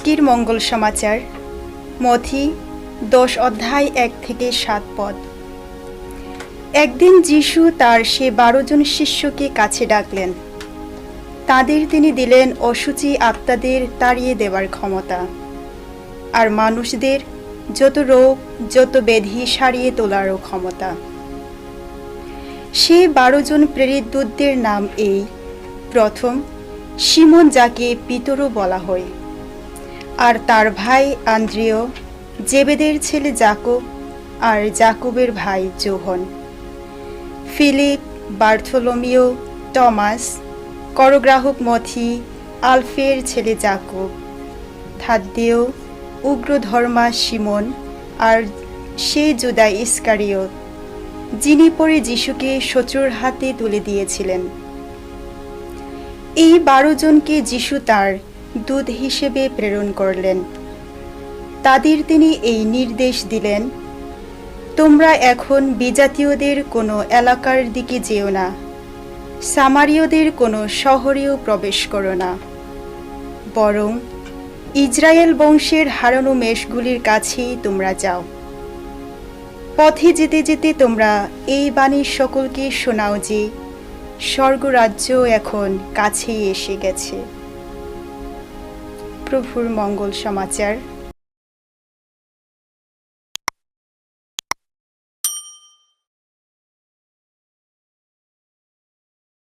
আজকের মঙ্গল সমাচার মথি 10 অধ্যায় 1 থেকে 7 পদ। একদিন যিশু তার সে 12 জন শিষ্যকে কাছে ডাকলেন। তাদের তিনি দিলেন অশুচি আত্মাদের তাড়িয়ে দেওয়ার ক্ষমতা, আর মানুষদের যত রোগ যত ব্যাধি সারিয়ে তোলারও ক্ষমতা। সে 12 জন প্রেরিত দূতদের নাম এই: প্রথম, সিমন, যাকে পিতরও বলা হয়, আর তার ভাই আন্দ্রিয়, জেবেদের ছেলে যাকব, আর যাকবের ভাই যোহন, ফিলিপ, বার্থোলোমিও, টমাস, করগ্রাহক মথি, আলফের ছেলে যাকব, থাদ্দেয়, উগ্রধর্মা সিমন, আর সে যুদা ইস্কারিয়ত, যিনি পরে যিশুকে শত্রুর হাতে তুলে দিয়েছিলেন। এই 12 জনকে যিশু তার দূত হিসেবে প্রেরণ করলেন। তাদের তিনি এই নির্দেশ দিলেন: তোমরা এখন বিজাতীয়দের কোনো এলাকার দিকে যেও না, সামারীয়দের কোনো শহরেও প্রবেশ করো না, বরং ইসরায়েল বংশের হারানো মেষগুলির কাছেই তোমরা যাও। পথে যেতে যেতে তোমরা এই বাণী সকলকে শোনাও যে স্বর্গরাজ্য এখন কাছেই এসে গেছে। প্রভুর মঙ্গল সমাচার।